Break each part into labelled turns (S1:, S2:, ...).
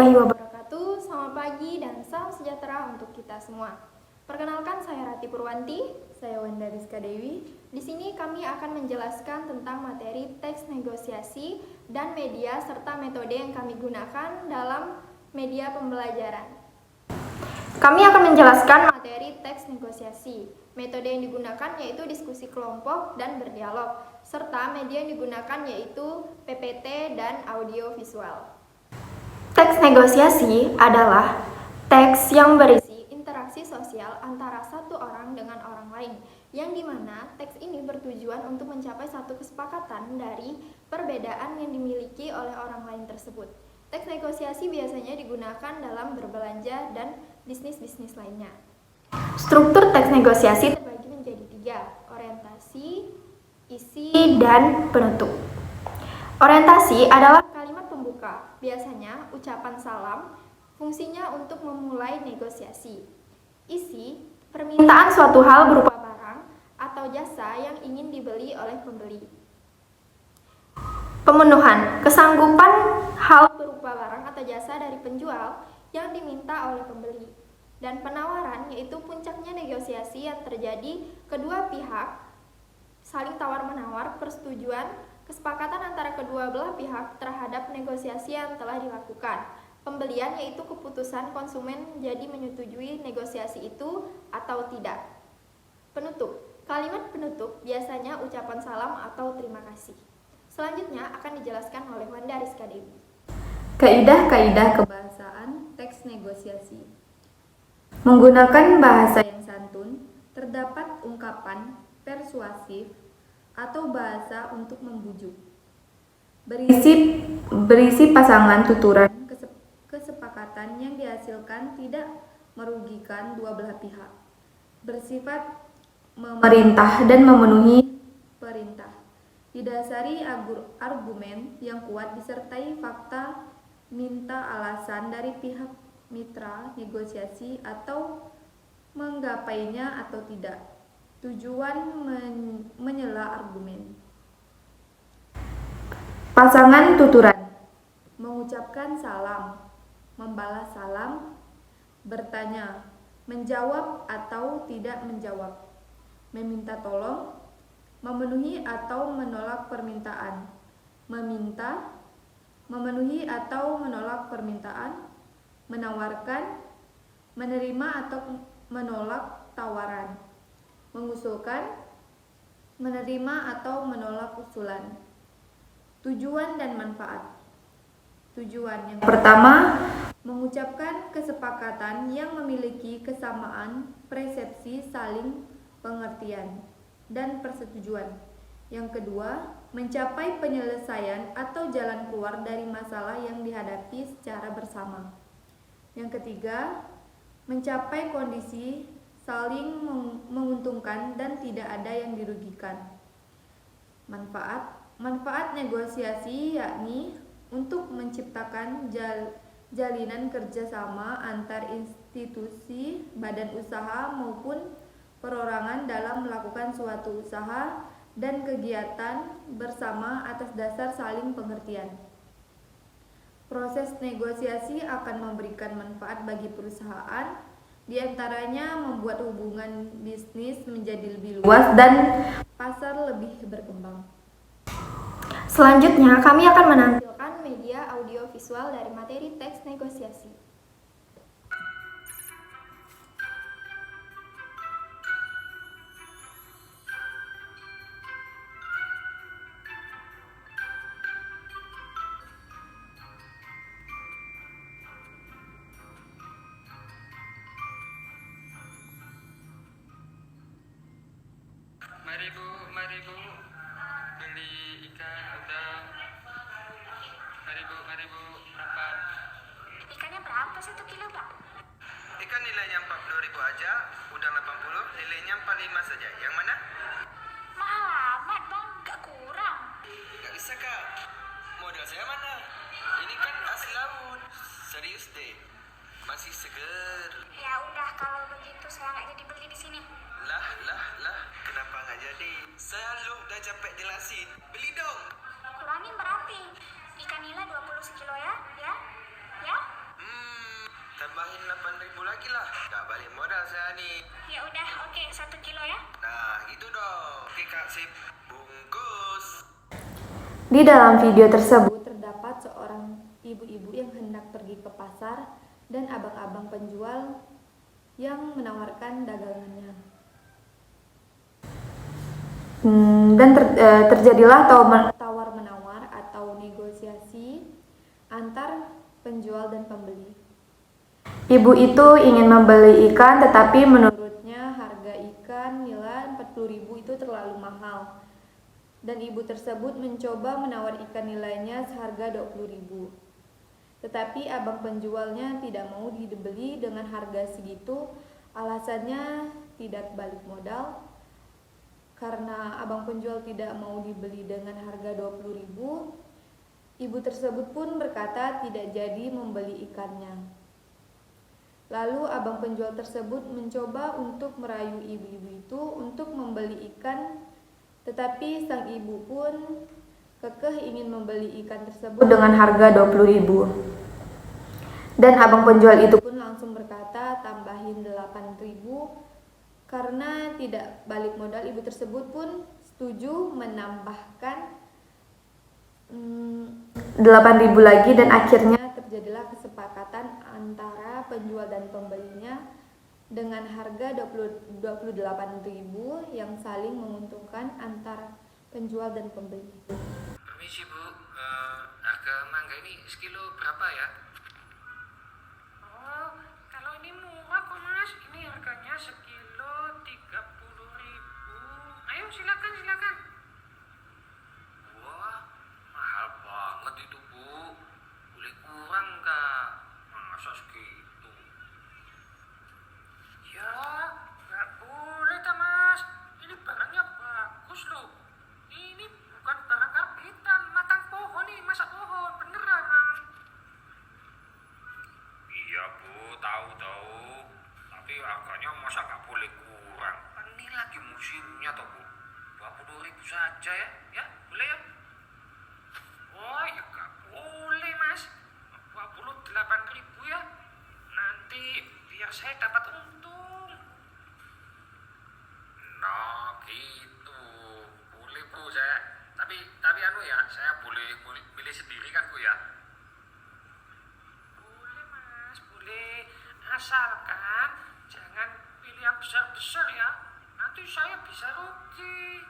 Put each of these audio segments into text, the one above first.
S1: warahmatullahi wabarakatuh. Selamat pagi dan salam sejahtera untuk kita semua. Perkenalkan, saya Rati Purwanti, saya Wanda Rizka Dewi. Di sini kami akan menjelaskan tentang materi teks negosiasi dan media serta metode yang kami gunakan dalam media pembelajaran. Kami akan menjelaskan materi teks negosiasi. Metode yang digunakan yaitu diskusi kelompok dan berdialog, serta media yang digunakan yaitu PPT dan audio visual. Teks negosiasi adalah teks yang berisi interaksi sosial antara satu orang dengan orang lain, yang dimana teks ini bertujuan untuk mencapai satu kesepakatan dari perbedaan yang dimiliki oleh orang lain tersebut. Teks negosiasi biasanya digunakan dalam berbelanja dan bisnis-bisnis lainnya. Struktur teks negosiasi terbagi menjadi 3, orientasi, isi, dan penutup. Orientasi adalah kalimat pembuka, biasanya ucapan salam, fungsinya untuk memulai negosiasi. Isi, permintaan suatu hal berupa barang atau jasa yang ingin dibeli oleh pembeli. Pemenuhan, kesanggupan hal berupa barang atau jasa dari penjual yang diminta oleh pembeli. Dan penawaran, yaitu puncaknya negosiasi yang terjadi kedua pihak saling tawar-menawar persetujuan kesepakatan antara kedua belah pihak terhadap negosiasi yang telah dilakukan. Pembelian yaitu keputusan konsumen jadi menyetujui negosiasi itu atau tidak. Penutup, kalimat penutup biasanya ucapan salam atau terima kasih. Selanjutnya akan dijelaskan oleh Wanda Rizka Dewi.
S2: Kaidah-kaidah kebahasaan teks negosiasi. Menggunakan bahasa yang santun, terdapat ungkapan persuasif atau bahasa untuk membujuk. Berisi pasangan tuturan kesepakatan yang dihasilkan tidak merugikan dua belah pihak. Bersifat memerintah dan memenuhi perintah. Didasari argumen yang kuat disertai fakta, minta alasan dari pihak mitra negosiasi atau menggapainya atau tidak. Tujuan menyela argumen. Pasangan tuturan mengucapkan salam, membalas salam, bertanya, menjawab atau tidak menjawab, meminta tolong, memenuhi atau menolak permintaan, meminta, memenuhi atau menolak permintaan, menawarkan, menerima atau menolak tawaran, mengusulkan, menerima atau menolak usulan. Tujuan dan manfaat. Tujuan yang pertama, mengucapkan kesepakatan yang memiliki kesamaan persepsi saling pengertian dan persetujuan. Yang kedua, mencapai penyelesaian atau jalan keluar dari masalah yang dihadapi secara bersama. Yang ketiga, mencapai kondisi saling menguntungkan dan tidak ada yang dirugikan. Manfaat negosiasi yakni untuk menciptakan jalinan kerjasama antar institusi, badan usaha maupun perorangan dalam melakukan suatu usaha dan kegiatan bersama atas dasar saling pengertian. Proses negosiasi akan memberikan manfaat bagi perusahaan, di antaranya membuat hubungan bisnis menjadi lebih luas dan pasar lebih berkembang.
S1: Selanjutnya, kami akan menampilkan media audio visual dari materi teks negosiasi.
S3: Mari bu, beli ikan udang. Mari bu, berapa?
S4: Ikannya berapa 1 kilo, Pak?
S3: Ikan nilainya 40.000 aja, udang 80, nilainya 45 saja. Yang mana?
S4: Mahal amat, Bang. Gak kurang.
S3: Gak bisa kak, modal saya mana? Ini kan hasil laut, serius deh, masih seger.
S4: Ya udah, kalau begitu saya nggak jadi beli di sini.
S3: Lah, kenapa nggak jadi? Saya lu udah capek jelasin, beli dong.
S4: Kurangin berarti. Ikan nila 20 sekilo ya? Ya?
S3: tambahin 8.000 lagi lah. Gak balik modal saya nih.
S4: Ya udah, oke, 1 kilo ya.
S3: Nah, gitu dong. Oke Kak, sip. Bungkus.
S2: Di dalam video tersebut terdapat seorang ibu-ibu yang hendak pergi ke pasar dan abang-abang penjual yang menawarkan dagangannya. Terjadilah tawar-menawar atau negosiasi antar penjual dan pembeli. Ibu itu ingin membeli ikan, tetapi menurutnya harga ikan nilai 40.000 itu terlalu mahal. Dan ibu tersebut mencoba menawar ikan nilainya seharga 20.000. Tetapi abang penjualnya tidak mau dibeli dengan harga segitu, alasannya tidak balik modal. Karena abang penjual tidak mau dibeli dengan harga 20.000, ibu tersebut pun berkata tidak jadi membeli ikannya. Lalu abang penjual tersebut mencoba untuk merayu ibu-ibu itu untuk membeli ikan, tetapi sang ibu pun kekeh ingin membeli ikan tersebut dengan harga 20.000. Dan abang penjual itu pun langsung berkata tambahin 8.000. Karena tidak balik modal, ibu tersebut pun setuju menambahkan 8.000 lagi, dan akhirnya terjadilah kesepakatan antara penjual dan pembelinya dengan harga 28.000 yang saling menguntungkan antara penjual dan pembeli.
S3: Permisi Bu, harga mangga ini sekilo berapa ya?
S5: Oh, kalau ini murah kok Mas. Ini harganya sekilo 30.000. Ayo silakan.
S3: Wah, mahal banget itu Bu. Boleh kurang Kak? Masa segitu?
S5: Ya, nggak boleh ta Mas. Ini barangnya bagus loh. Ini bukan barang karbitan, matang pohon nih, masak pohon, beneran Mang.
S3: Iya Bu, tahu. Tapi harganya masa nggak boleh kurang? Kan ini lagi musimnya toh Bu. 20.000 saja ya? Ya, boleh ya?
S5: Oh ya nggak boleh Mas. 28.000 ya. Nanti biar saya dapat untung.
S3: Nah gitu. Boleh Bu saya. Tapi anu ya, saya boleh milih sendiri kan Bu ya?
S5: Boleh Mas, boleh. Asalkan jangan pilih yang besar-besar ya. Nanti saya bisa rugi.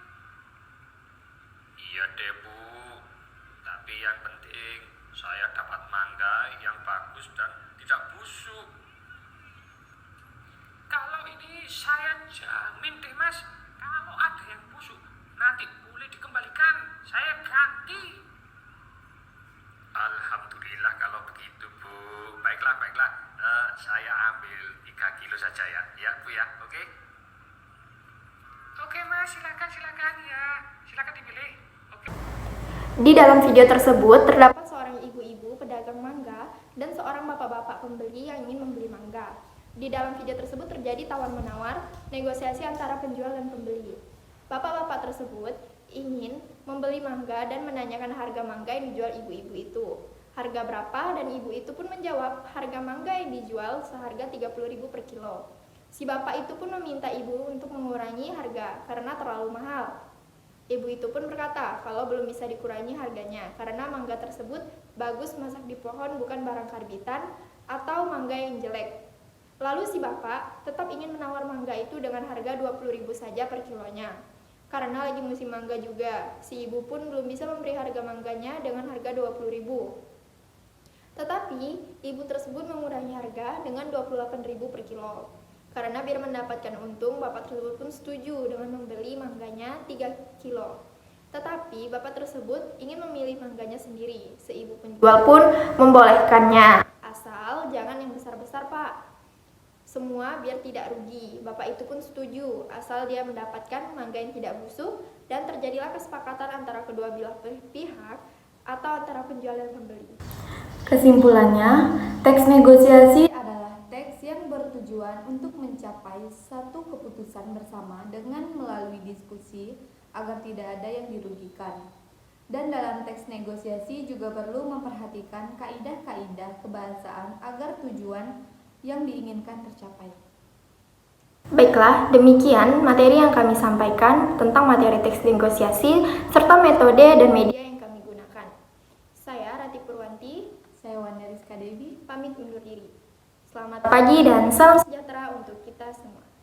S3: Iya deh Bu. Tapi yang penting saya dapat mangga yang bagus dan tidak busuk.
S5: Kalau ini saya jamin deh Mas, kalau ada yang busuk nanti boleh dikembalikan, saya ganti.
S3: Alhamdulillah kalau begitu Bu. Baiklah. Saya ambil 3 kilo saja ya. Ya Bu ya, oke?
S5: Oke Mas, silakan ya. Silakan dipilih. Oke.
S1: Di dalam video tersebut terdapat seorang ibu-ibu pedagang mangga dan seorang bapak-bapak pembeli yang ingin membeli mangga. Di dalam video tersebut terjadi tawar-menawar, negosiasi antara penjual dan pembeli. Bapak-bapak tersebut ingin membeli mangga dan menanyakan harga mangga yang dijual ibu-ibu itu. Harga berapa, dan ibu itu pun menjawab harga mangga yang dijual seharga 30.000 per kilo. Si bapak itu pun meminta ibu untuk mengurangi harga karena terlalu mahal. Ibu itu pun berkata kalau belum bisa dikurangi harganya karena mangga tersebut bagus masak di pohon, bukan barang karbitan atau mangga yang jelek. Lalu si bapak tetap ingin menawar mangga itu dengan harga 20.000 saja per kilonya. Karena lagi musim mangga juga, si ibu pun belum bisa memberi harga mangganya dengan harga 20.000. Tetapi ibu tersebut mengurangi harga dengan 28.000 per kilo. Karena biar mendapatkan untung, bapak tersebut pun setuju dengan membeli mangganya 3 kilo. Tetapi bapak tersebut ingin memilih mangganya sendiri. Seibu penjual pun membolehkannya. Asal jangan yang besar-besar Pak. Semua biar tidak rugi. Bapak itu pun setuju, asal dia mendapatkan mangga yang tidak busuk, dan terjadilah kesepakatan antara kedua belah pihak atau antara penjual dan pembeli.
S2: Kesimpulannya, teks negosiasi adalah teks yang bertujuan untuk mencapai satu keputusan bersama dengan melalui diskusi agar tidak ada yang dirugikan. Dan dalam teks negosiasi juga perlu memperhatikan kaidah-kaidah kebahasaan agar tujuan yang diinginkan tercapai.
S1: Baiklah, demikian materi yang kami sampaikan tentang materi teks negosiasi serta metode dan media yang kami gunakan. Saya Rati Purwanti,
S2: Saya Wanda Rizka Dewi.
S1: pamit undur diri. Selamat pagi dan salam sejahtera untuk kita semua.